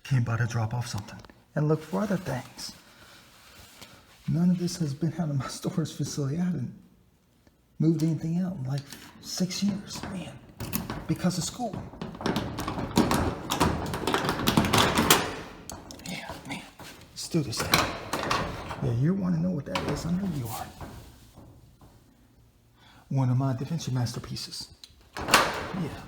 came by to drop off something and look for other things. None of this has been out of my storage facility. I haven't moved anything out in like 6 years, man, because of school. Yeah, man, let's do this thing. Yeah, you want to know what that is? I know you are. One of my Da Vinci masterpieces. Yeah.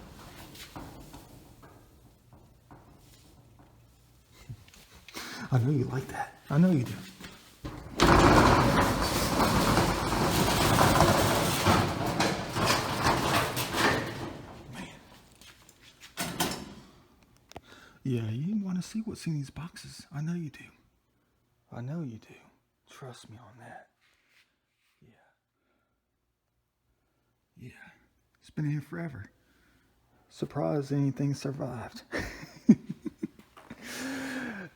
I know you like that. I know you do. Man. Yeah, you want to see what's in these boxes. I know you do. I know you do. Trust me on that. Yeah. It's been here forever. Surprised anything survived.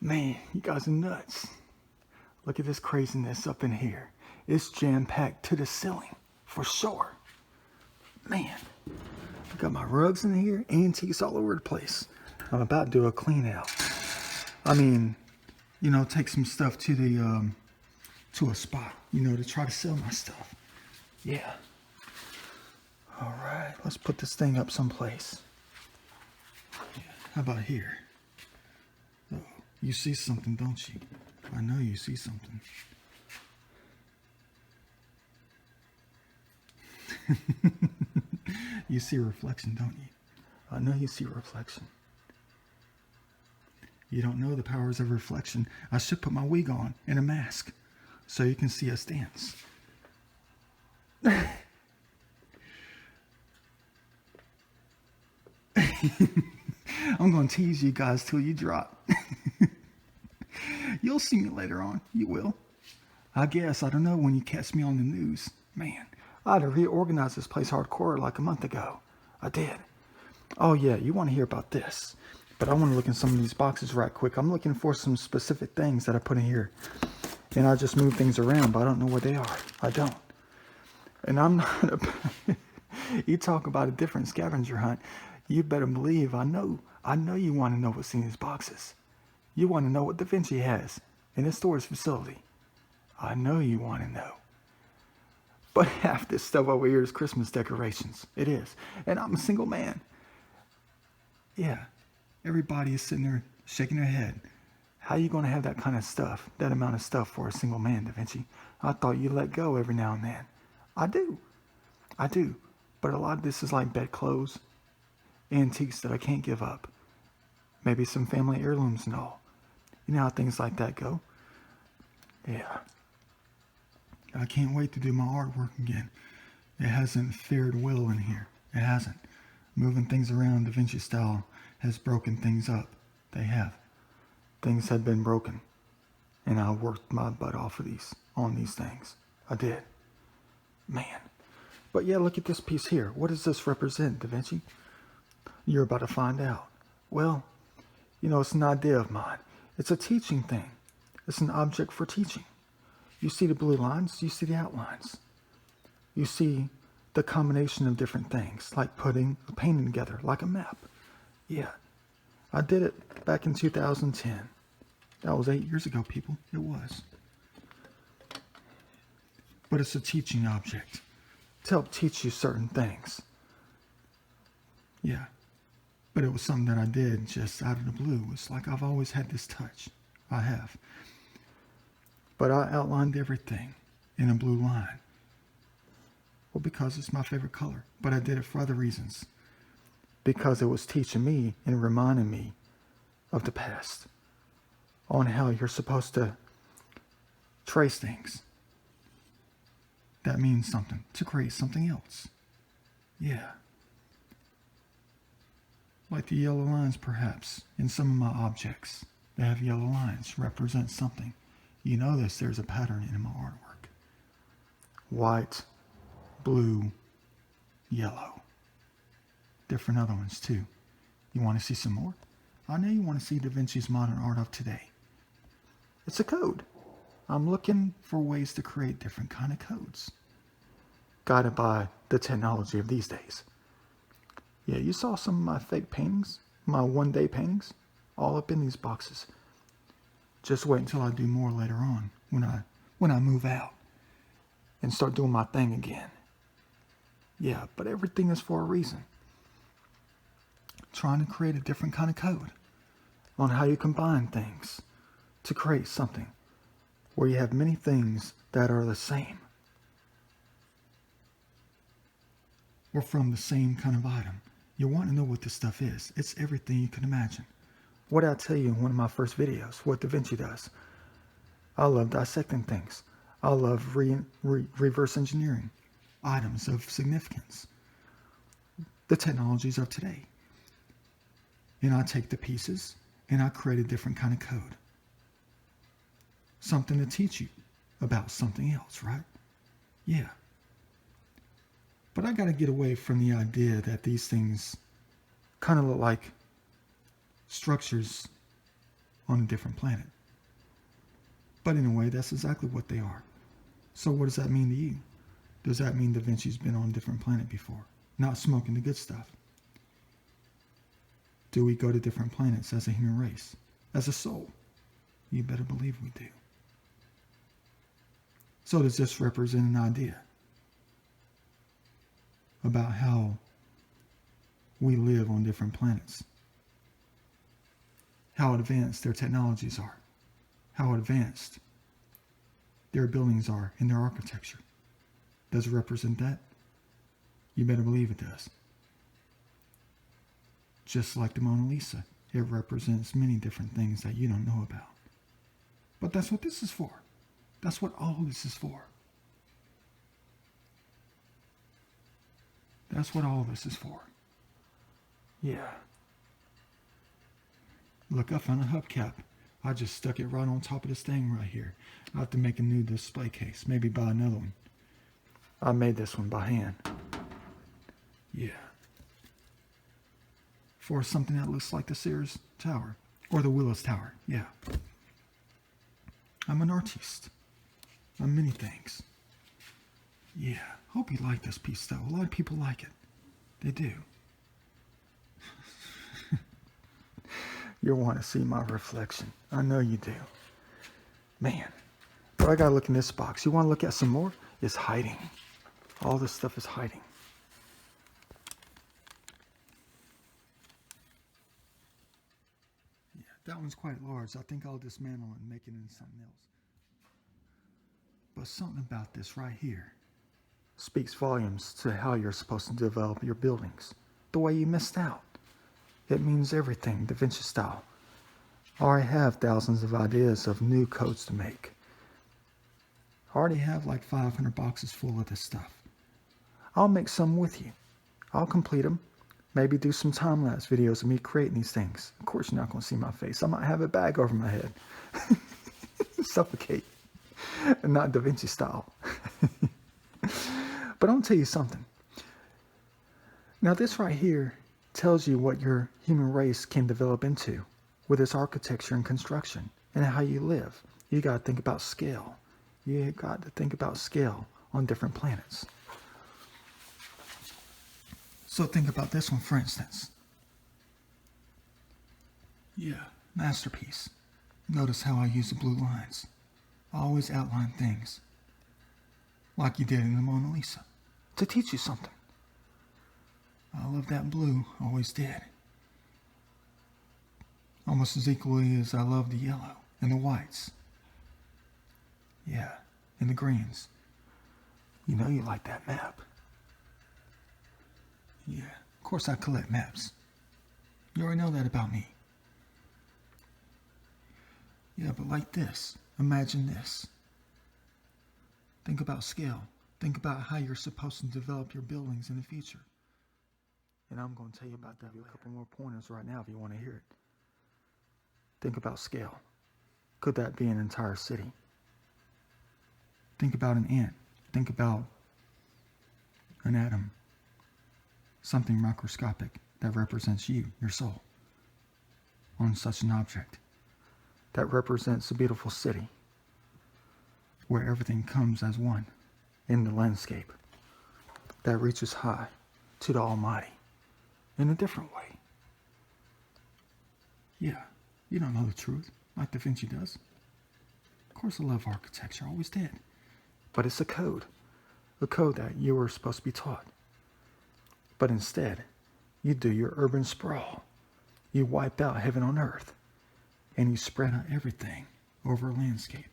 Man, you guys are nuts. Look at this craziness up in here. It's jam-packed to the ceiling, for sure. Man, I got my rugs in here, antiques all over the place. I'm about to do a clean out. I mean, you know, take some stuff to the, to a spot, you know, to try to sell my stuff. Yeah. All right, let's put this thing up someplace. Yeah, how about here? Oh, you see something, don't you? I know you see something. You see a reflection, don't you? I know you see a reflection. You don't know the powers of reflection. I should put my wig on and a mask so you can see us dance. I'm going to tease you guys till you drop. You'll see me later on. You will. I guess. I don't know when you catch me on the news. Man, I had to reorganize this place hardcore like a month ago. I did. Oh yeah, you want to hear about this. But I want to look in some of these boxes right quick. I'm looking for some specific things that I put in here. And I just move things around, but I don't know where they are. I don't. And I'm not a... You talk about a different scavenger hunt. You better believe I know you want to know what's in these boxes. You want to know what Da Vinci has in his storage facility. I know you want to know. But half this stuff over here is Christmas decorations. It is. And I'm a single man. Yeah. Everybody is sitting there shaking their head. How are you going to have that kind of stuff, that amount of stuff for a single man, Da Vinci? I thought you let go every now and then. I do. I do. But a lot of this is like bedclothes, antiques that I can't give up. Maybe some family heirlooms and all. You know how things like that go. Yeah. I can't wait to do my artwork again. It hasn't fared well in here. It hasn't. Moving things around Da Vinci style has broken things up. They have. Things have been broken. And I worked my butt off of on these things. I did. Man. But yeah, look at this piece here. What does this represent, Da Vinci? You're about to find out. Well, you know, it's an idea of mine. It's a teaching thing. It's an object for teaching. You see the blue lines, you see the outlines. You see the combination of different things, like putting a painting together, like a map. Yeah, I did it back in 2010. That was 8 years ago, people. It was. But it's a teaching object to help teach you certain things. Yeah. But it was something that I did just out of the blue. It's like I've always had this touch. I have. But I outlined everything in a blue line. Well, because it's my favorite color. But I did it for other reasons. Because it was teaching me and reminding me of the past. On how you're supposed to trace things. That means something. To create something else. Yeah. Like the yellow lines, perhaps, in some of my objects. They have yellow lines, represent something. You notice there's a pattern in my artwork. White, blue, yellow. Different other ones, too. You want to see some more? I know you want to see Da Vinci's modern art of today. It's a code. I'm looking for ways to create different kind of codes. Guided by the technology of these days. Yeah, you saw some of my fake paintings, my one-day paintings. all up in these boxes. Just wait until I do more later on when I move out and start doing my thing again. Yeah, but everything is for a reason. Trying to create a different kind of code on how you combine things to create something where you have many things that are the same or from the same kind of item. You want to know what this stuff is. It's everything you can imagine. What did I tell you in one of my first videos, what Da Vinci does? I love dissecting things. I love reverse engineering items of significance, the technologies of today. And I take the pieces and I create a different kind of code. Something to teach you about something else, right? Yeah. But I got to get away from the idea that these things kind of look like structures on a different planet. But in a way, that's exactly what they are. So what does that mean to you? Does that mean Da Vinci's been on a different planet before? Not smoking the good stuff? Do we go to different planets as a human race? As a soul? You better believe we do. So does this represent an idea about how we live on different planets? How advanced their technologies are? How advanced their buildings are in their architecture? Does it represent that? You better believe it does. Just like the Mona Lisa, it represents many different things that you don't know about. But that's what this is for. That's what all this is for. That's what all this is for. Yeah. Look, I found a hubcap. I just stuck it right on top of this thing right here. I'll have to make a new display case. Maybe buy another one. I made this one by hand. Yeah. For something that looks like the Sears Tower. Or the Willis Tower. Yeah. I'm an artist. I'm many things. Yeah. Hope you like this piece though. A lot of people like it. They do. You'll want to see my reflection. I know you do. Man. But I gotta look in this box. You want to look at some more? It's hiding. All this stuff is hiding. Yeah, that one's quite large. I think I'll dismantle it and make it into something else. But something about this right here speaks volumes to how you're supposed to develop your buildings. The way you missed out. It means everything, Da Vinci style. I already have thousands of ideas of new codes to make. I already have like 500 boxes full of this stuff. I'll make some with you. I'll complete them. Maybe do some time-lapse videos of me creating these things. Of course you're not going to see my face. I might have a bag over my head. Suffocate. And not Da Vinci style. But I'll tell you something. Now this right here tells you what your human race can develop into with its architecture and construction and how you live. You got to think about scale. You got to think about scale on different planets. So think about this one, for instance. Yeah, masterpiece. Notice how I use the blue lines. I always outline things like you did in the Mona Lisa to teach you something. I love that blue, always did. Almost as equally as I love the yellow and the whites. Yeah, and the greens. You know you like that map. Yeah, of course I collect maps. You already know that about me. Yeah, but like this. Imagine this. Think about scale. Think about how you're supposed to develop your buildings in the future. And I'm going to tell you about that. A couple more pointers right now if you want to hear it. Think about scale. Could that be an entire city? Think about an ant. Think about an atom. Something microscopic that represents you, your soul, on such an object. That represents a beautiful city where everything comes as one in the landscape that reaches high to the Almighty in a different way. Yeah, You don't know the truth, like Da Vinci does. Of course I love architecture, always did. But it's a code that you were supposed to be taught. But instead, you do your urban sprawl. You wipe out heaven on earth, and you spread out everything over a landscape.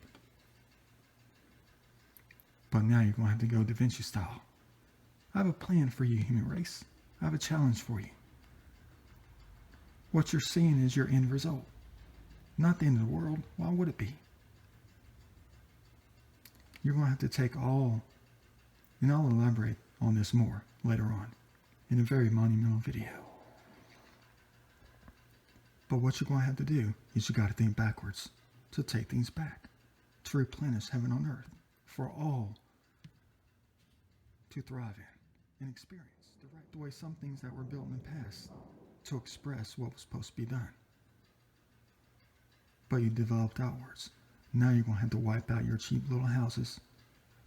But now you're going to have to go Da Vinci style. I have a plan for you, human race. I have a challenge for you. What you're seeing is your end result. Not the end of the world. Why would it be? You're going to have to take all, and I'll elaborate on this more later on in a very monumental video. But what you're going to have to do is you got to think backwards to take things back, to replenish heaven on earth for all to thrive in and experience. To write away some things that were built in the past to express what was supposed to be done. But you developed outwards. Now you're going to have to wipe out your cheap little houses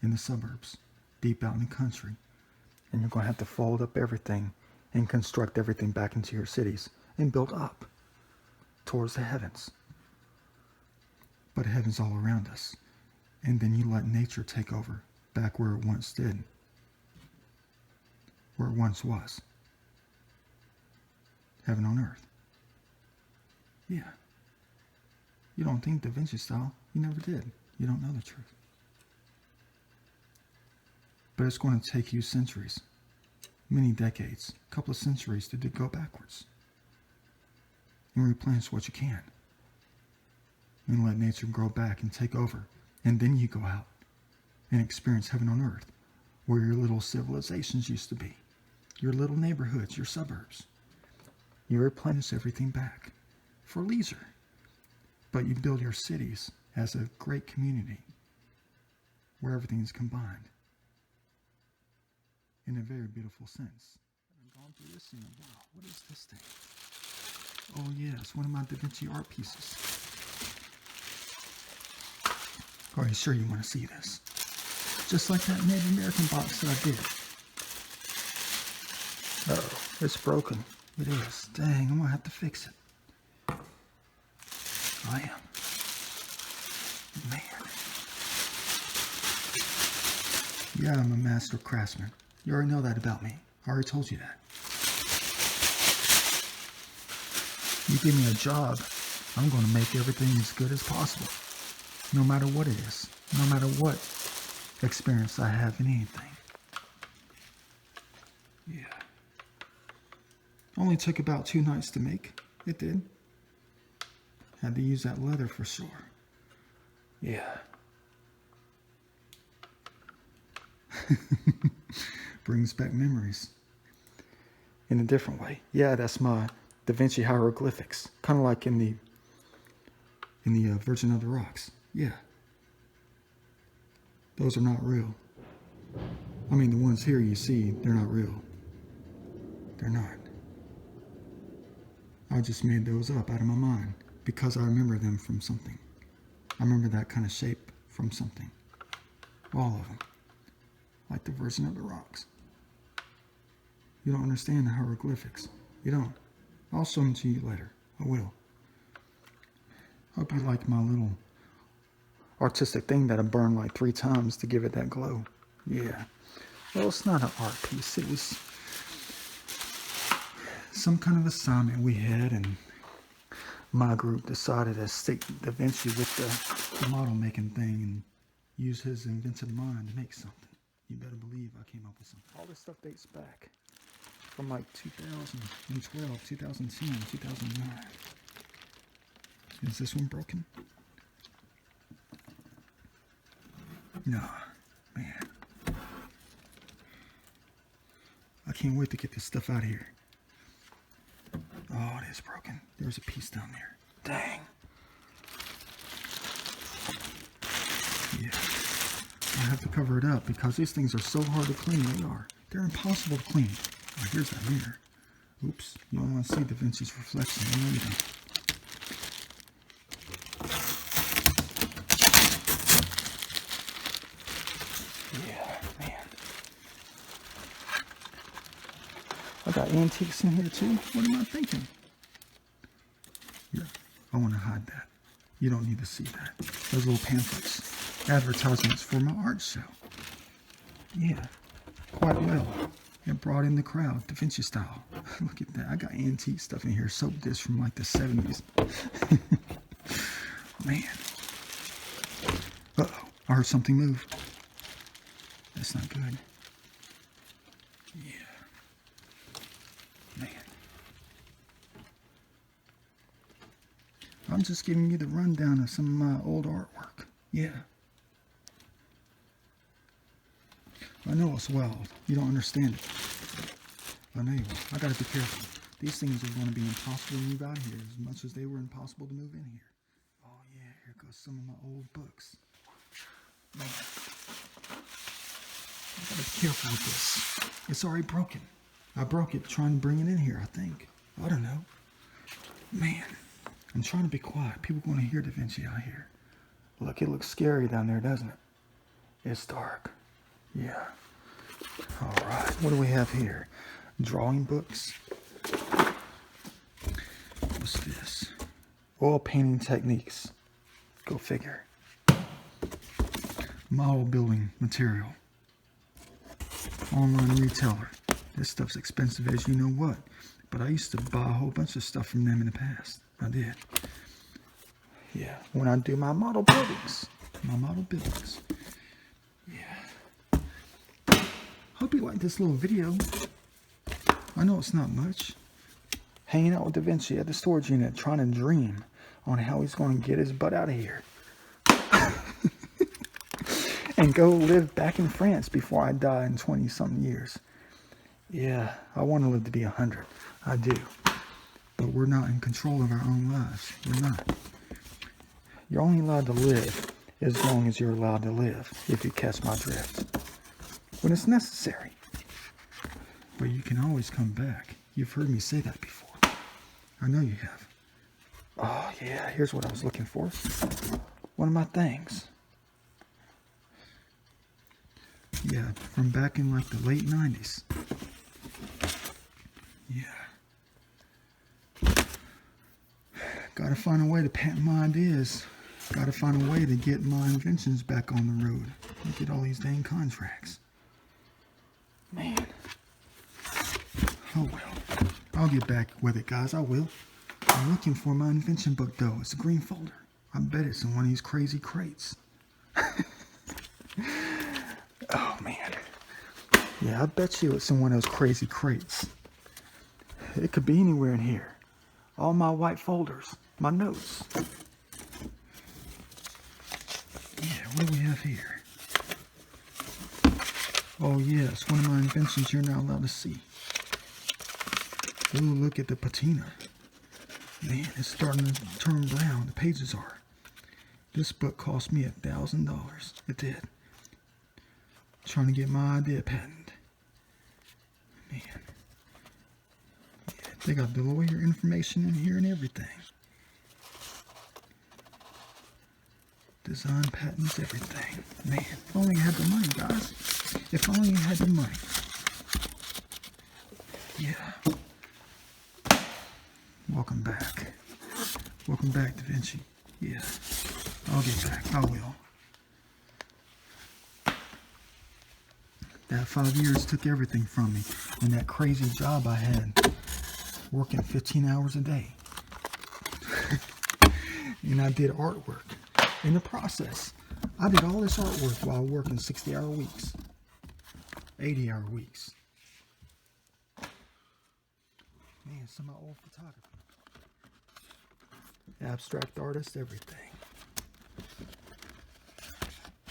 in the suburbs, deep out in the country. And you're going to have to fold up everything and construct everything back into your cities and build up towards the heavens. But heaven's all around us. And then you let nature take over back where it once did. Where it once was. Heaven on earth. Yeah. You don't think Da Vinci style. You never did. You don't know the truth. But it's going to take you centuries, many decades, a couple of centuries to go backwards. And replenish what you can. And let nature grow back and take over. And then you go out and experience heaven on earth, where your little civilizations used to be. Your little neighborhoods, your suburbs. You replenish everything back for leisure. But you build your cities as a great community where everything's combined in a very beautiful sense. I've gone through this and wow, what is this thing? Oh yeah, it's one of my Da Vinci art pieces. Are you sure you want to see this? Just like that Native American box that I did. Uh-oh, it's broken. It is. Dang, I'm going to have to fix it. I am. Man. Yeah, I'm a master craftsman. You already know that about me. I already told you that. You give me a job, I'm going to make everything as good as possible. No matter what it is. No matter what experience I have in anything. Yeah. Only took about 2 nights to make. It did. Had to use that leather for sure. Yeah. Brings back memories. In a different way. Yeah, that's my Da Vinci hieroglyphics. Kind of like in the Virgin of the Rocks. Yeah. Those are not real. I mean, the ones here you see, they're not real. They're not. I just made those up out of my mind because I remember them from something. I remember that kind of shape from something. All of them. Like the Virgin of the Rocks. You don't understand the hieroglyphics. You don't. I'll show them to you later. I will. Hope you like my little artistic thing that I burned like 3 times to give it that glow. Yeah. Well, it's not an art piece. It was some kind of assignment we had, and my group decided to stick Da Vinci with the model making thing and use his inventive mind to make something. You better believe I came up with something. All this stuff dates back from like 2012, 2010, 2009. Is this one broken? No, man. I can't wait to get this stuff out of here. Oh, it is broken. There's a piece down there. Dang. Yeah. I have to cover it up because these things are so hard to clean. They are. They're impossible to clean. Oh, here's that mirror. Oops. You don't want to see Da Vinci's reflection. No, you don't. Yeah, man. I got antiques in here too. What am I thinking? Yeah. I want to hide that. You don't need to see that. Those little pamphlets. Advertisements for my art show. Yeah, quite well. It brought in the crowd, Da Vinci style. Look at that. I got antique stuff in here. Soap dish from like the 70s. Man. Uh-oh. I heard something move. That's not good. Yeah. Man. I'm just giving you the rundown of some of my old artwork. Yeah. I know it's wild. You don't understand it. I know you will. I gotta be careful. These things are going to be impossible to move out of here as much as they were impossible to move in here. Oh yeah, here goes some of my old books. Man. I gotta be careful with this. It's already broken. I broke it trying to bring it in here, I think. I don't know. Man, I'm trying to be quiet. People are going to hear Da Vinci out here. Look, it looks scary down there, doesn't it? It's dark. Yeah. All right, what do we have here? Drawing books. What's this? Oil painting techniques. Go figure. Model building material. Online retailer. This stuff's expensive as you know what. But I used to buy a whole bunch of stuff from them in the past. I did. Yeah, when I do my model buildings. Yeah. Hope you like this little video. I know it's not much. Hanging out with Da Vinci at the storage unit, trying to dream on how he's going to get his butt out of here. And go live back in France before I die in 20-something years. Yeah, I want to live to be 100. I do. But we're not in control of our own lives. We're not. You're only allowed to live as long as you're allowed to live, if you catch my drift. When it's necessary. But you can always come back. You've heard me say that before. I know you have. Oh, yeah, here's what I was looking for. One of my things. Yeah, from back in like the late 90s. Yeah. Gotta find a way to patent my ideas. Gotta find a way to get my inventions back on the road. Look at all these dang contracts. Man. Oh well. I'll get back with it, guys. I will. I'm looking for my invention book, though. It's a green folder. I bet it's in one of these crazy crates. Oh, man. Yeah, I bet you it's in one of those crazy crates. It could be anywhere in here. All my white folders. My notes. Yeah, what do we have here? Oh, yeah, it's one of my inventions you're not allowed to see. Ooh, look at the patina. Man, it's starting to turn brown. The pages are. This book cost me $1,000. It did. Trying to get my idea patented. Man. Yeah, they got the lawyer information in here and everything. Design patents, everything. Man, if only I had the money, guys. If only I had the money. Yeah. Welcome back. Welcome back, Da Vinci. Yeah. I'll get back. I will. That 5 years took everything from me. And that crazy job I had. Working 15 hours a day. And I did artwork. In the process, I did all this artwork while working 60-hour weeks. 80-hour weeks. Man, some of my old photography. Abstract artist, everything.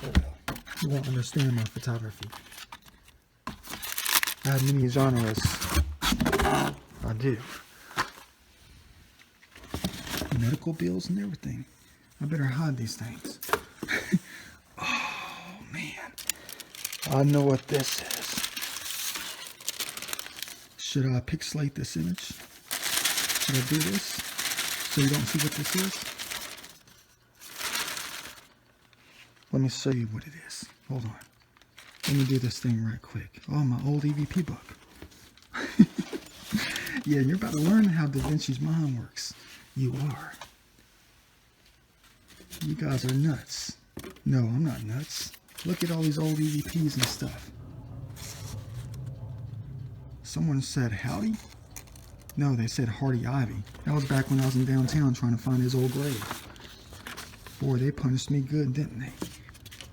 Oh, you won't understand my photography. I have many genres. I do. Medical bills and everything. I better hide these things. Oh, man. I know what this is. Should I pixelate this image? Should I do this so you don't see what this is? Let me show you what it is. Hold on. Let me do this thing right quick. Oh, my old EVP book. Yeah, you're about to learn how Da Vinci's mind works. You are. You guys are nuts. No, I'm not nuts. Look at all these old EVPs and stuff. Someone said howdy? No, they said hardy ivy. That was back when I was in downtown trying to find his old grave. Boy, they punished me good, didn't they?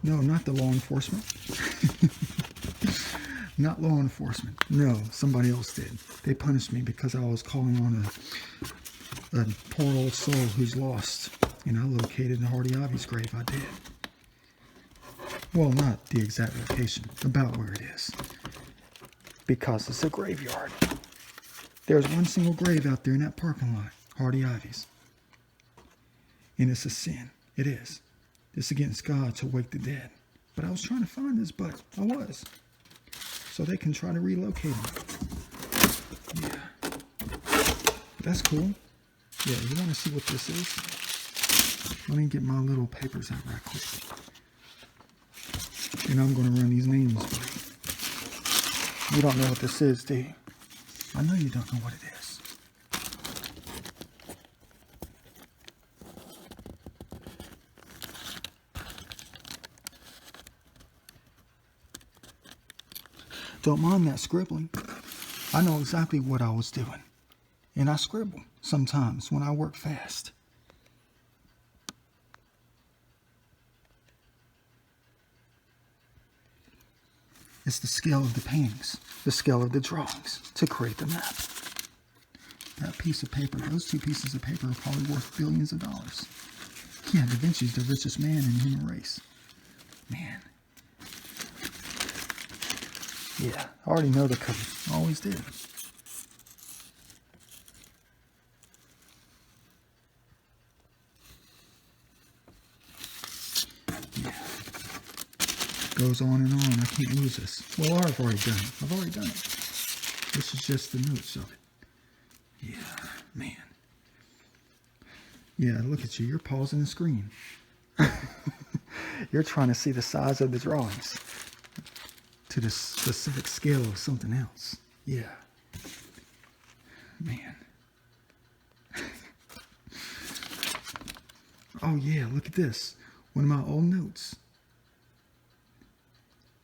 No, not the law enforcement. Not law enforcement. No, somebody else did. They punished me because I was calling on a poor old soul who's lost. And I located Hardy Ivy's grave. I did. Well, not the exact location, about where it is. Because it's a graveyard. There's one single grave out there in that parking lot, Hardy Ivy's. And it's a sin. It is. It's against God to wake the dead. But I was trying to find this, but I was. So they can try to relocate him. Yeah. But that's cool. Yeah, you want to see what this is? Let me get my little papers out right quick. And I'm going to run these names by you. You don't know what this is, do you? I know you don't know what it is. Don't mind that scribbling. I know exactly what I was doing. And I scribble sometimes when I work fast. It's the scale of the paintings, the scale of the drawings to create the map. That piece of paper, those two pieces of paper are probably worth billions of dollars. Yeah, Da Vinci's the richest man in the human race. Man. Yeah, I already know the code. Always did. Yeah. Goes on and on. I can't lose this. Well, I've already done it. I've already done it. This is just the notes of it. Yeah, man. Yeah, look at you. You're pausing the screen. You're trying to see the size of the drawings to the specific scale of something else. Yeah. Man. Oh, yeah, look at this. One of my old notes.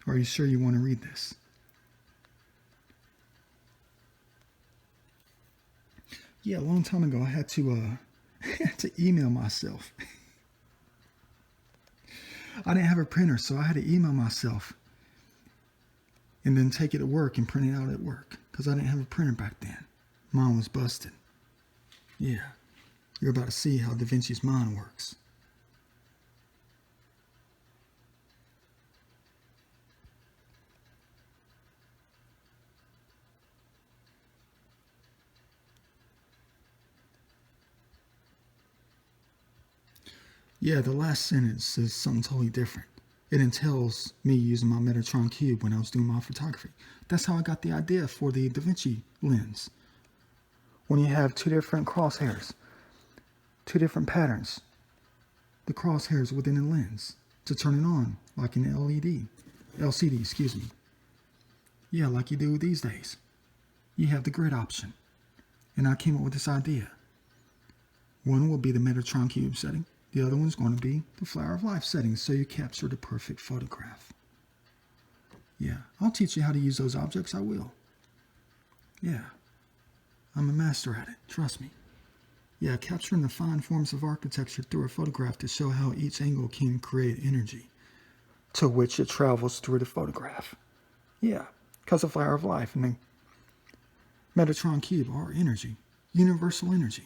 Are you sure you want to read this? Yeah, a long time ago, I had to email myself. I didn't have a printer, so I had to email myself and then take it to work and print it out at work because I didn't have a printer back then. Mine was busted. Yeah, you're about to see how Da Vinci's mind works. Yeah, the last sentence is something totally different. It entails me using my Metatron cube when I was doing my photography. That's how I got the idea for the Da Vinci lens. When you have two different crosshairs, two different patterns, the crosshairs within the lens to turn it on, like an LCD, excuse me. Yeah, like you do these days. You have the grid option. And I came up with this idea. One will be the Metatron cube setting. The other one's going to be the Flower of Life setting, so you capture the perfect photograph. Yeah, I'll teach you how to use those objects. I will. Yeah, I'm a master at it. Trust me. Yeah, capturing the fine forms of architecture through a photograph to show how each angle can create energy to which it travels through the photograph. Yeah, because the Flower of Life and the Metatron cube are energy, universal energy.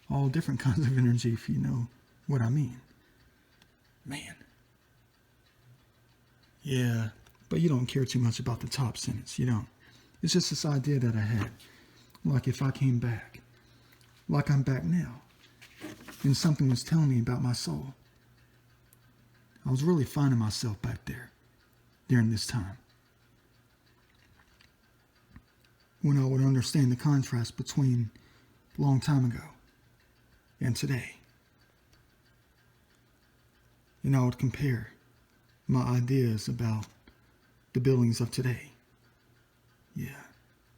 All different kinds of energy, if you know what I mean. Man. Yeah, but you don't care too much about the top sentence. You don't. It's just this idea that I had. Like if I came back. Like I'm back now. And something was telling me about my soul. I was really finding myself back there. During this time. When I would understand the contrast between a long time ago and today. And I would compare my ideas about the buildings of today. Yeah,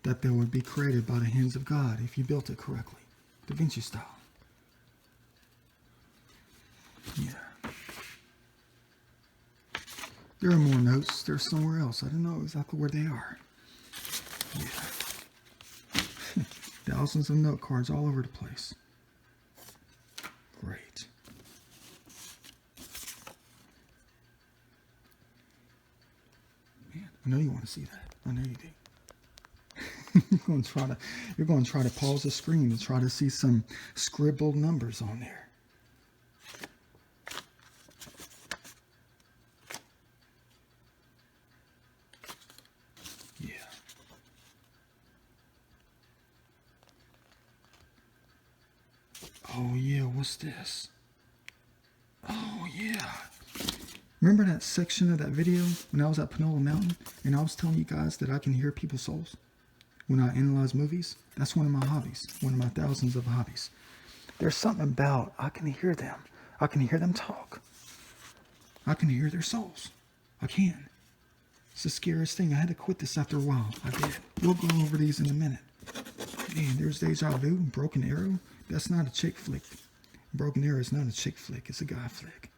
that they would be created by the hands of God if you built it correctly, Da Vinci style. There are more notes. They're somewhere else. I don't know exactly where they are. Yeah. Thousands of note cards all over the place. Great. Man, I know you want to see that. I know you do. You're going to try to pause the screen to try to see some scribbled numbers on there. Yeah. Oh yeah, what's this? Oh yeah. Remember that section of that video when I was at Paranormal Mountain and I was telling you guys that I can hear people's souls when I analyze movies? That's one of my hobbies, one of my thousands of hobbies. There's something about I can hear them. I can hear them talk. I can hear their souls. I can. It's the scariest thing. I had to quit this after a while. I did. We'll go over these in a minute. Man, there's Deja Vu, Broken Arrow. That's not a chick flick. Broken Arrow is not a chick flick. It's a guy flick.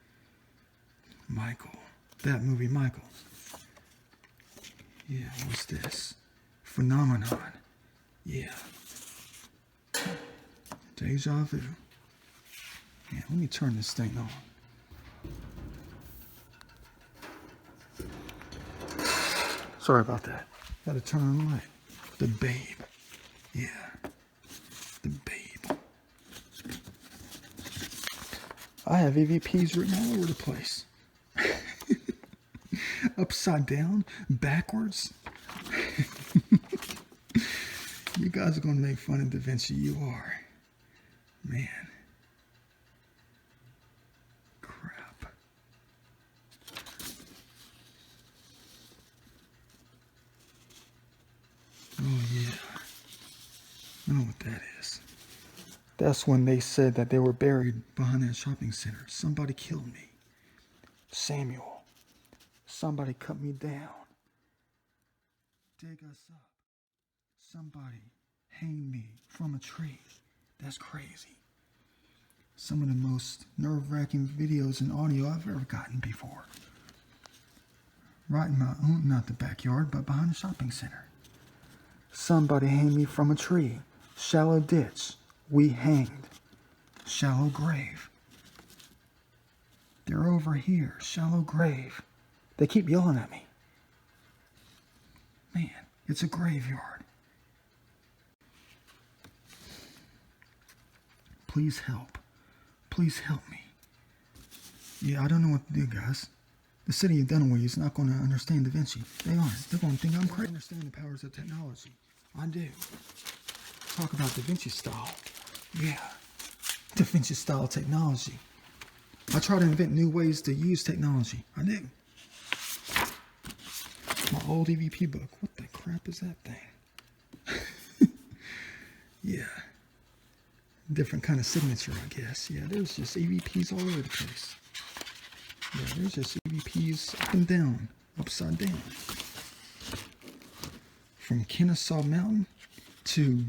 Michael. That movie, Michael. Yeah, what's this? Phenomenon. Yeah. Deja Vu. Yeah, let me turn this thing on. Sorry about that. Got to turn on the light. The Babe. Yeah. The Babe. I have EVPs written all over the place. Upside down, backwards. You guys are going to make fun of Da Vinci. You are. Man. Crap. Oh, yeah. I know what that is. That's when they said that they were buried behind that shopping center. Somebody killed me. Samuel. Somebody cut me down. Dig us up. Somebody hanged me from a tree. That's crazy. Some of the most nerve-wracking videos and audio I've ever gotten before. Right in my own, not the backyard, but behind the shopping center. Somebody hanged me from a tree. Shallow ditch. We hanged. Shallow grave. They're over here. Shallow grave. They keep yelling at me. Man, it's a graveyard. Please help. Please help me. Yeah, I don't know what to do, guys. The city of Dunaway is not going to understand Da Vinci. They aren't. They're going to think I'm crazy. I understand the powers of technology. I do. Talk about Da Vinci style. Yeah. Da Vinci style technology. I try to invent new ways to use technology. I do. My old EVP book. What the crap is that thing? Yeah. Different kind of signature, I guess. Yeah, there's just EVPs all over the place. Yeah, there's just EVPs up and down, upside down. From Kennesaw Mountain to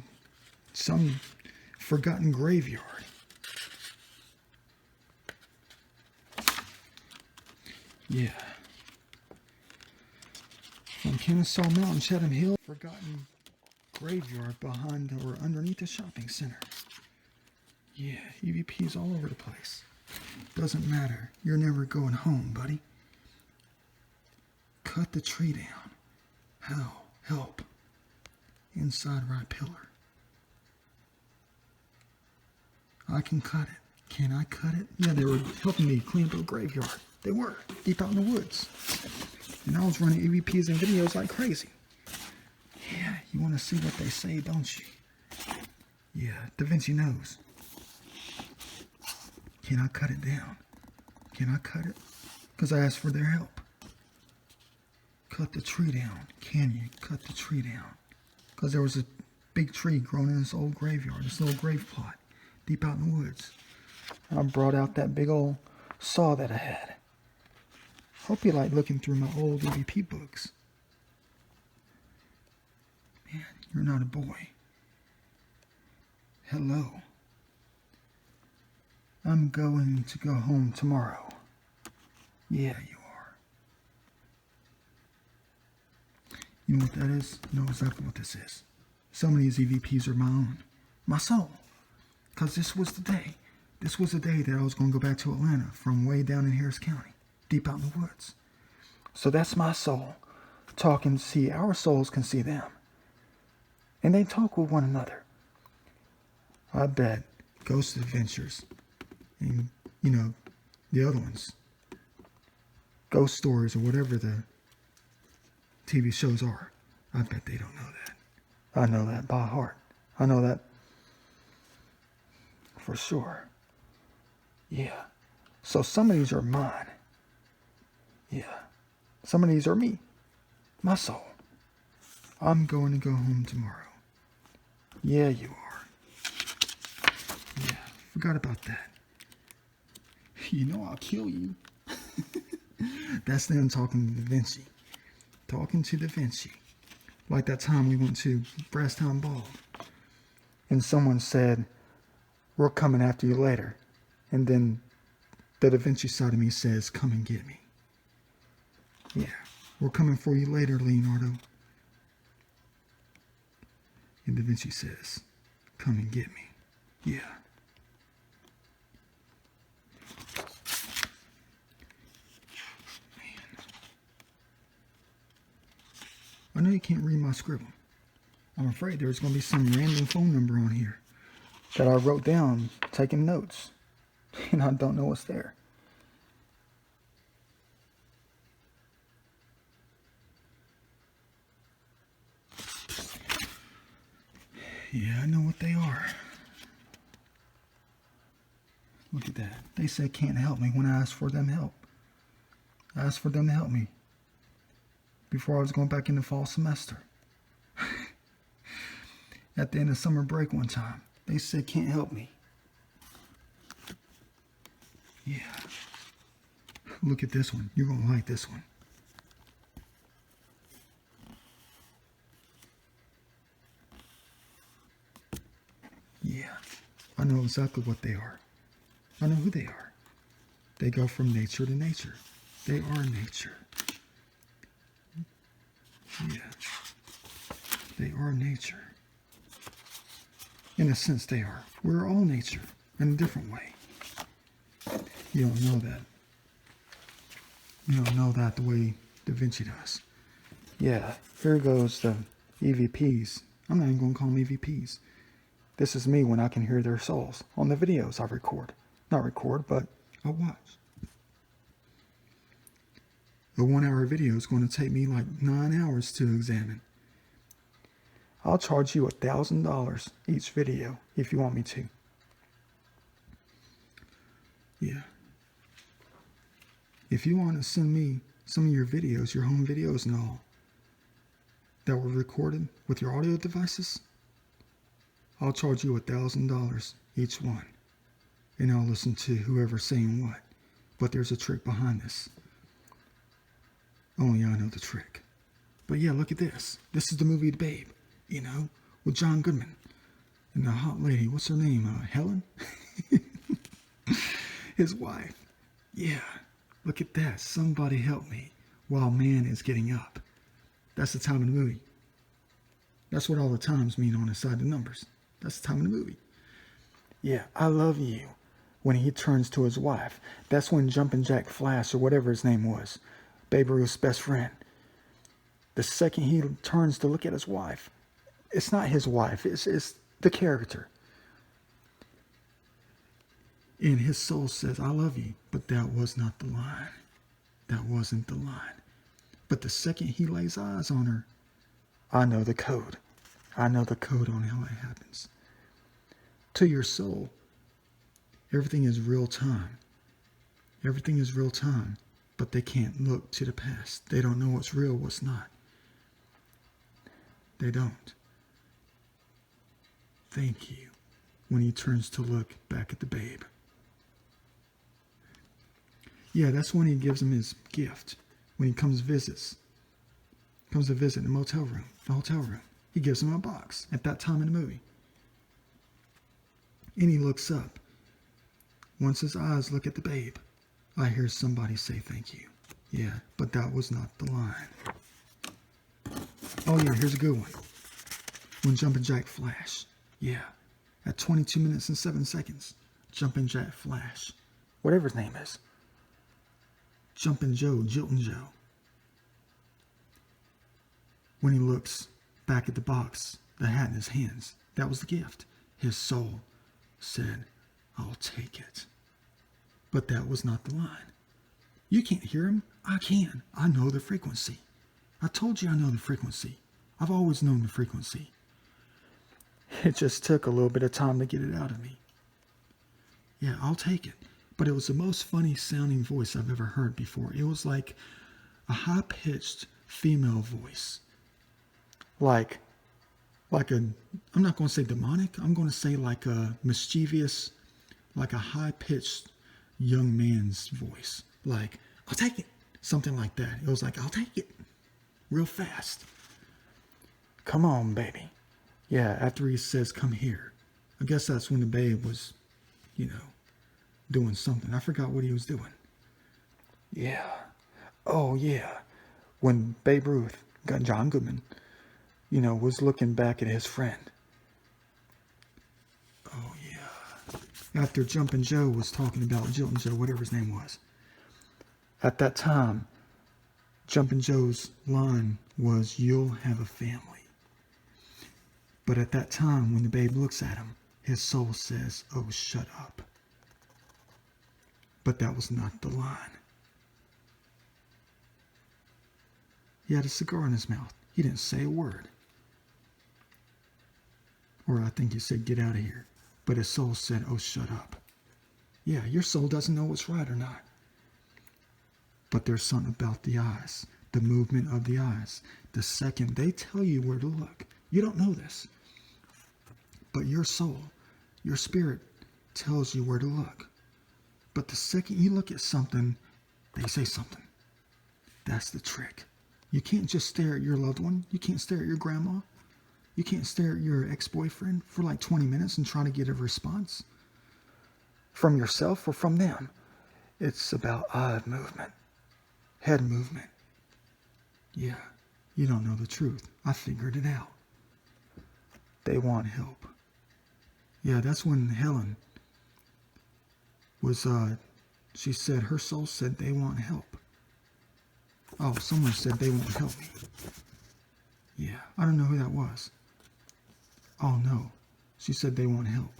some forgotten graveyard. Yeah. From Kennesaw Mountain, Chatham Hill, forgotten graveyard behind or underneath the shopping center. Yeah, EVPs all over the place. Doesn't matter. You're never going home, buddy. Cut the tree down. Hell, help. Inside right pillar. I can cut it. Can I cut it? Yeah, they were helping me clean up a graveyard. They were, deep out in the woods. And I was running EVPs and videos like crazy. Yeah, you want to see what they say, don't you? Yeah, Da Vinci knows. Can I cut it down? Can I cut it? Because I asked for their help. Cut the tree down. Can you cut the tree down? Because there was a big tree growing in this old graveyard, this little grave plot, deep out in the woods. I brought out that big old saw that I had. Hope you like looking through my old EVP books. Man, you're not a boy. Hello. I'm going to go home tomorrow. Yeah, you are. You know what that is? You know exactly what this is. Some of these EVPs are my own. My soul. Because this was the day. This was the day that I was going to go back to Atlanta from way down in Harris County, deep out in the woods. So that's my soul talking. See, our souls can see them. And they talk with one another. I bet Ghost Adventures and, you know, the other ones, Ghost Stories or whatever the TV shows are, I bet they don't know that. I know that by heart. I know that for sure. Yeah. So some of these are mine. Yeah. Some of these are me. My soul. I'm going to go home tomorrow. Yeah, you are. Yeah. Forgot about that. You know I'll kill you. That's them talking to Da Vinci. Talking to Da Vinci. Like that time we went to Brasstown Ball. And someone said, we're coming after you later. And then the Da Vinci side of me says, come and get me. Yeah, we're coming for you later, Leonardo. And Da Vinci says, come and get me. Yeah. Man. I know you can't read my scribble. I'm afraid there's going to be some random phone number on here that I wrote down taking notes. And I don't know what's there. Yeah, I know what they are. Look at that. They said can't help me when I asked for them help. I asked for them to help me before I was going back into fall semester. At the end of summer break one time, they said can't help me. Yeah. Look at this one. You're going to like this one. Yeah. I know exactly what they are. I know who they are. They go from nature to nature. They are nature. Yeah. They are nature. In a sense, they are. We're all nature in a different way. You don't know that. You don't know that the way Da Vinci does. Yeah, here goes the EVPs. I'm not even going to call them EVPs. This is me when I can hear their souls on the videos I record. Not record, but I watch. A 1 hour video is going to take me like 9 hours to examine. I'll charge you $1,000 each video if you want me to. Yeah. If you want to send me some of your videos, your home videos and all, that were recorded with your audio devices, I'll charge you $1,000 each one. And I'll listen to whoever's saying what. But there's a trick behind this. Only I know the trick. But yeah, look at this. This is the movie The Babe, you know, with John Goodman. And the hot lady, what's her name? Helen? His wife. Yeah, look at that. Somebody help me while man is getting up. That's the time of the movie. That's what all the times mean on the side of the numbers. That's the time of the movie. Yeah, I love you. When he turns to his wife. That's when Jumpin' Jack Flash, or whatever his name was, Babe Ruth's best friend. The second he turns to look at his wife, it's not his wife, it's the character. And his soul says, I love you. But that was not the line. That wasn't the line. But the second he lays eyes on her, I know the code. I know the code on how it happens. To your soul, everything is real time. Everything is real time. But they can't look to the past. They don't know what's real, what's not. They don't. Thank you. When he turns to look back at the babe. Yeah, that's when he gives him his gift. When he comes to visit in the motel room, the hotel room. He gives him a box at that time in the movie. And he looks up. Once his eyes look at the babe, I hear somebody say thank you. Yeah, but that was not the line. Oh yeah, here's a good one. When Jumpin' Jack Flash. Yeah. At 22 minutes and 7 seconds. Jumpin' Jack Flash. Whatever his name is. Jumpin' Joe, Jiltin' Joe. When he looks back at the box, the hat in his hands, that was the gift. His soul said, I'll take it. But that was not the line. You can't hear him. I can. I know the frequency. I told you I know the frequency. I've always known the frequency. It just took a little bit of time to get it out of me. Yeah, I'll take it. But it was the most funny sounding voice I've ever heard before. It was like a high-pitched female voice. Like I'm not going to say demonic. I'm going to say like a mischievous, like a high-pitched young man's voice. Like, I'll take it. Something like that. It was like, I'll take it. Real fast. Come on, baby. Yeah, after he says, come here. I guess that's when the babe was, doing something. I forgot what he was doing. Yeah. Oh, yeah. When Babe Ruth, John Goodman, was looking back at his friend. Oh, yeah. After Jumpin' Joe was talking about Jiltin' Joe, whatever his name was. At that time, Jumpin' Joe's line was, you'll have a family. But at that time, when the babe looks at him, his soul says, oh, shut up. But that was not the line. He had a cigar in his mouth. He didn't say a word. Or I think he said, get out of here. But his soul said, oh, shut up. Yeah, your soul doesn't know what's right or not. But there's something about the eyes, the movement of the eyes. The second they tell you where to look, you don't know this. But your soul, your spirit tells you where to look. But the second you look at something, they say something. That's the trick. You can't just stare at your loved one. You can't stare at your grandma. You can't stare at your ex-boyfriend for like 20 minutes and try to get a response from yourself or from them. It's about eye movement, head movement. Yeah, you don't know the truth. I figured it out. They want help. Yeah, that's when Helen was, she said, her soul said they want help. Oh, someone said they won't help me. Yeah, I don't know who that was. Oh, no. She said they want help.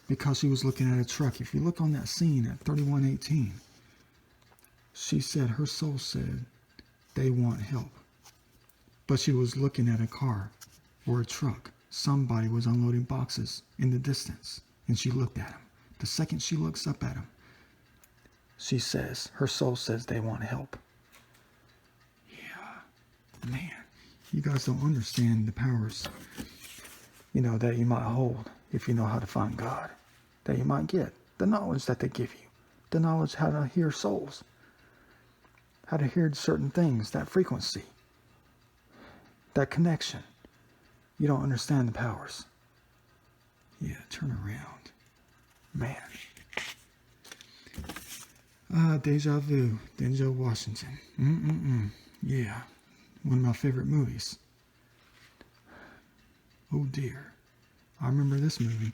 Because she was looking at a truck. If you look on that scene at 3118, she said her soul said they want help. But she was looking at a car or a truck. Somebody was unloading boxes in the distance. And she looked at him. The second she looks up at him, she says, her soul says they want help. Yeah. Man, you guys don't understand the powers, that you might hold if you know how to find God. That you might get. The knowledge that they give you. The knowledge how to hear souls. How to hear certain things. That frequency. That connection. You don't understand the powers. Yeah, turn around. Man. Deja Vu. Denzel Washington. Yeah. One of my favorite movies. Oh dear. I remember this movie.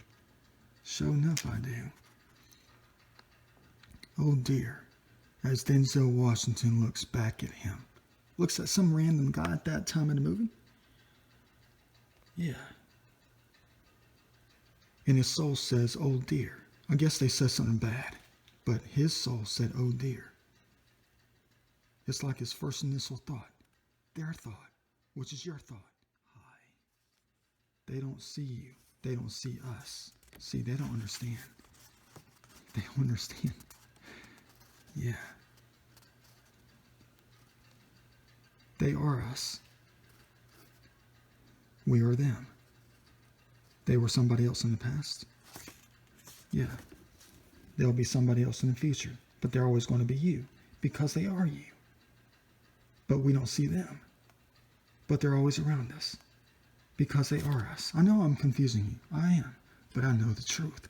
Sure enough I do. Oh dear. As Denzel Washington looks back at him. Looks at some random guy at that time in the movie. Yeah. And his soul says, oh dear. I guess they said something bad. But his soul said, oh dear. It's like his first initial thought. Their thought. Which is your thought. Hi. They don't see you. They don't see us. See, they don't understand. They don't understand. Yeah. They are us. We are them. They were somebody else in the past. Yeah. They'll be somebody else in the future. But they're always going to be you. Because they are you. But we don't see them. But they're always around us. Because they are us. I know I'm confusing you. I am. But I know the truth.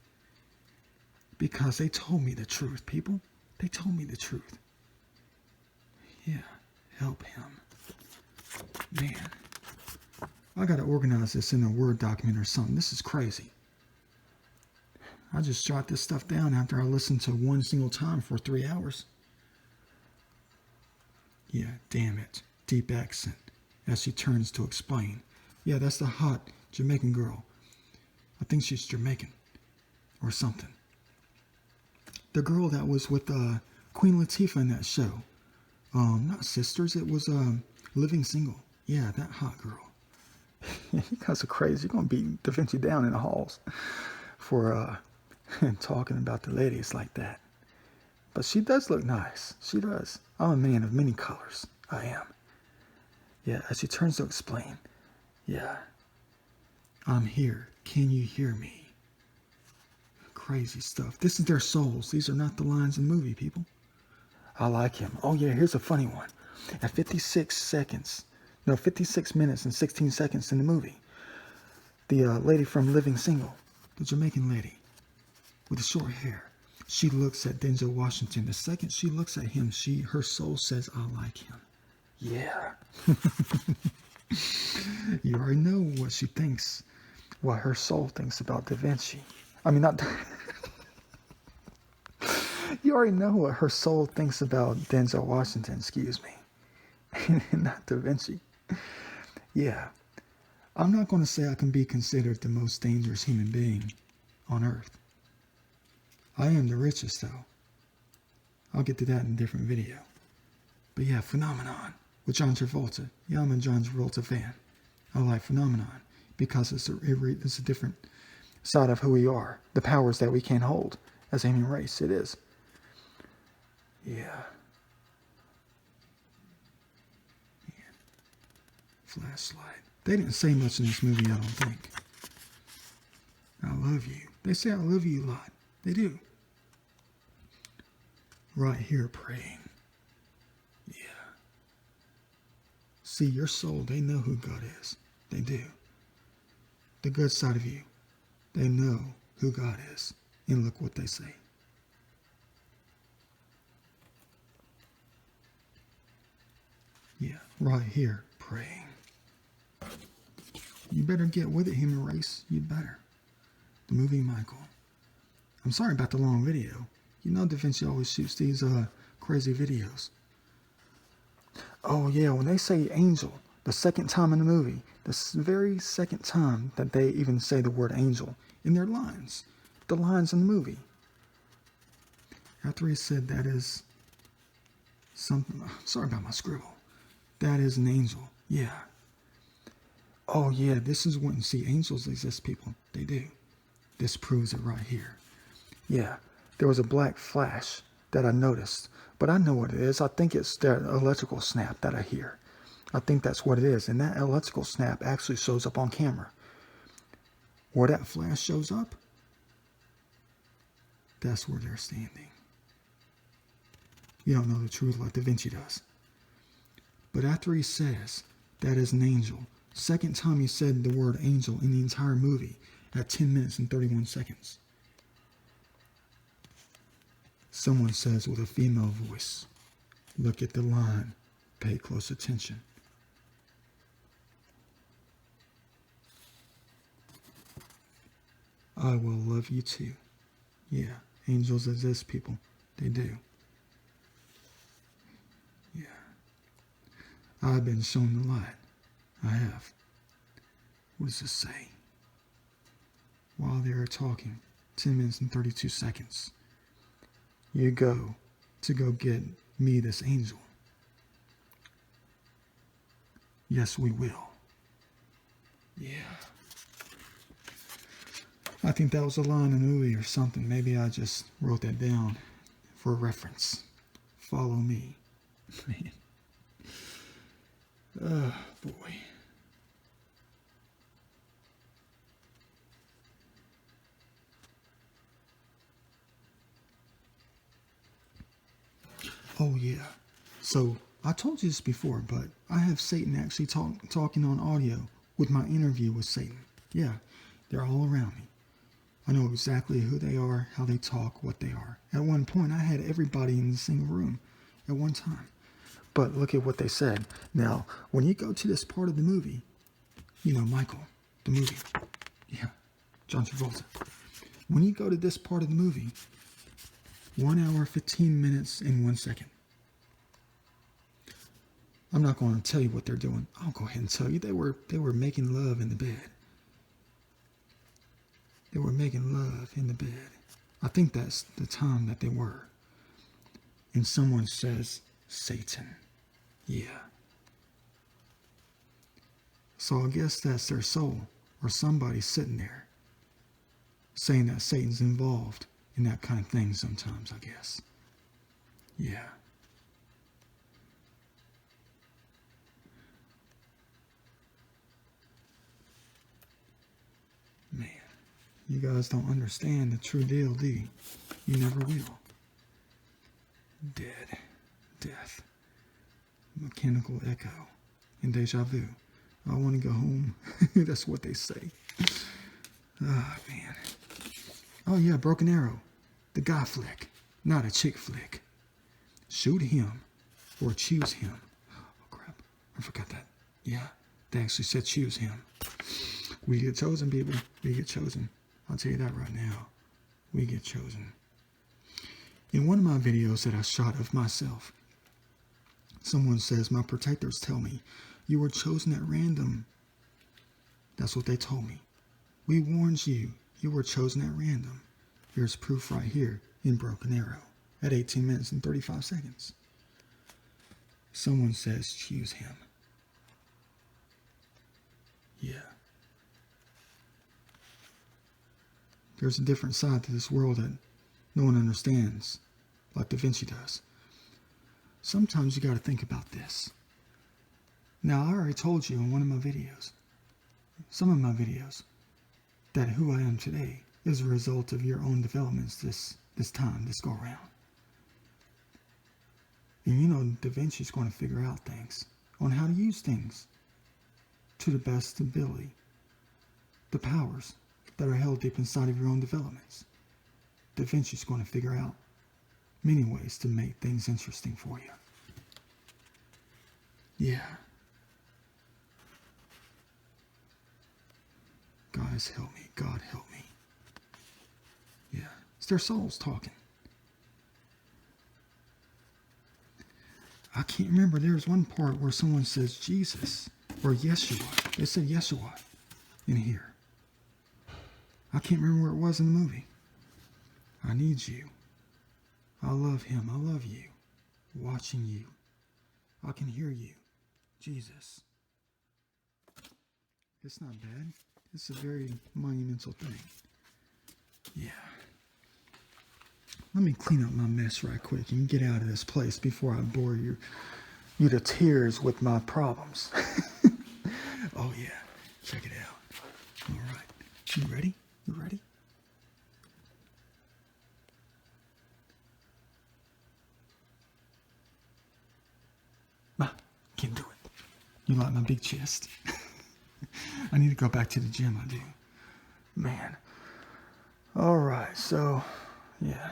Because they told me the truth, people. They told me the truth. Yeah. Help him. Man, I gotta organize this in a Word document or something. This is crazy. I just jot this stuff down after I listen to one single time for 3 hours. Yeah, damn it. Deep accent as she turns to explain. Yeah, that's the hot Jamaican girl. I think she's Jamaican or something. The girl that was with Queen Latifah in that show. Not Sisters, it was Living Single. Yeah, that hot girl. You guys are crazy. You're going to beat Da Vinci down in the halls for talking about the ladies like that. But she does look nice. She does. I'm a man of many colors. I am. Yeah, as she turns to explain. Yeah. I'm here. Can you hear me? Crazy stuff. This is their souls. These are not the lines in the movie, people. I like him. Oh, yeah, here's a funny one. At 56 minutes and 16 seconds in the movie, the lady from Living Single, the Jamaican lady with the short hair, she looks at Denzel Washington. The second she looks at him, her soul says, I like him. Yeah. You already know what she thinks, what her soul thinks about Da Vinci. I mean, not... You already know what her soul thinks about Denzel Washington, excuse me. Not Da Vinci. Yeah. I'm not going to say I can be considered the most dangerous human being on Earth. I am the richest, though. I'll get to that in a different video. But yeah, Phenomenon with John Travolta. Yeah, I'm a John Travolta fan. I like Phenomenon because it's a different side of who we are. The powers that we can't hold as a human race. It is. Yeah. Flashlight. They didn't say much in this movie, I don't think. I love you. They say I love you a lot. They do. Right here praying. Yeah. See, your soul, they know who God is. They do. The good side of you, they know who God is. And look what they say. Yeah, right here praying. You better get with it, human race. You better. The movie Michael. I'm sorry about the long video. You know Da Vinci always shoots these crazy videos. Oh yeah, when they say angel, the second time in the movie, the very second time that they even say the word angel in their lines, the lines in the movie. After he said that is something, sorry about my scribble. That is an angel, yeah. Oh yeah, this is when, see, angels exist, people. They do. This proves it right here. Yeah, there was a black flash that I noticed, but I know what it is. I think it's that electrical snap that I hear. I think that's what it is, and that electrical snap actually shows up on camera. Where that flash shows up, that's where they're standing. You don't know the truth like Da Vinci does. But after he says, that is an angel, second time he said the word angel in the entire movie at 10 minutes and 31 seconds. Someone says with a female voice, look at the line, pay close attention. I will love you too. Yeah, angels exist, people. They do. Yeah. I've been shown the light. I have. What does this say? While they are talking, 10 minutes and 32 seconds. You go to go get me this angel. Yes, we will. Yeah. I think that was a line in a movie or something. Maybe I just wrote that down for reference. Follow me. Man. Oh, boy. Oh, yeah. So, I told you this before, but I have Satan actually talking on audio with my interview with Satan. Yeah, they're all around me. I know exactly who they are, how they talk, what they are. At one point, I had everybody in the single room at one time. But look at what they said. Now, when you go to this part of the movie, you know, Michael, the movie. Yeah, John Travolta. When you go to this part of the movie, 1 hour, 15 minutes, and 1 second. I'm not going to tell you what they're doing. I'll go ahead and tell you. They were making love in the bed. They were making love in the bed. I think that's the time that they were. And someone says, Satan. Yeah. So I guess that's their soul, or somebody sitting there saying that Satan's involved in that kind of thing sometimes, I guess. Yeah. Man, you guys don't understand the true deal, do you? You never will. Dead, death, mechanical echo, and deja vu. I want to go home. That's what they say. Ah, man. Oh, yeah, Broken Arrow. The guy flick, not a chick flick. Shoot him or choose him. Oh, crap. I forgot that. Yeah, they actually said choose him. We get chosen, people. We get chosen. I'll tell you that right now. We get chosen. In one of my videos that I shot of myself, someone says, my protectors tell me, you were chosen at random. That's what they told me. We warned you. You were chosen at random. Here's proof right here in Broken Arrow at 18 minutes and 35 seconds. Someone says, choose him. Yeah. There's a different side to this world that no one understands, like Da Vinci does. Sometimes you got to think about this. Now, I already told you in one of my videos, some of my videos, that who I am today is a result of your own developments this go around. And you know, Da Vinci's going to figure out things on how to use things to the best ability, the powers that are held deep inside of your own developments. Da Vinci's going to figure out many ways to make things interesting for you. Yeah. Guys, help me. God, help me. Yeah. It's their souls talking. I can't remember. There's one part where someone says Jesus or Yeshua. They said Yeshua in here. I can't remember where it was in the movie. I need you. I love him. I love you. Watching you. I can hear you. Jesus. It's not bad. It's a very monumental thing. Yeah. Let me clean up my mess right quick and get out of this place before I bore you to tears with my problems. Oh yeah. Check it out. All right. You ready? You ready? Can't do it. You like my big chest? I need to go back to the gym, I do. Man. All right, so, yeah.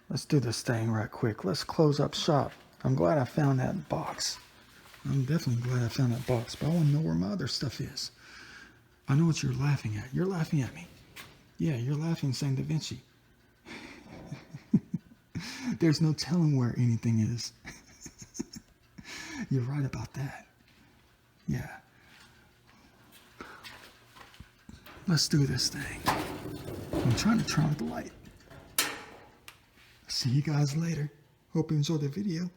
Let's do this thing right quick. Let's close up shop. I'm glad I found that box. I'm definitely glad I found that box, but I want to know where my other stuff is. I know what you're laughing at. You're laughing at me. Yeah, you're laughing saying Da Vinci. There's no telling where anything is. You're right about that. Yeah. Let's do this thing. I'm trying to turn on the light. See you guys later. Hope you enjoyed the video.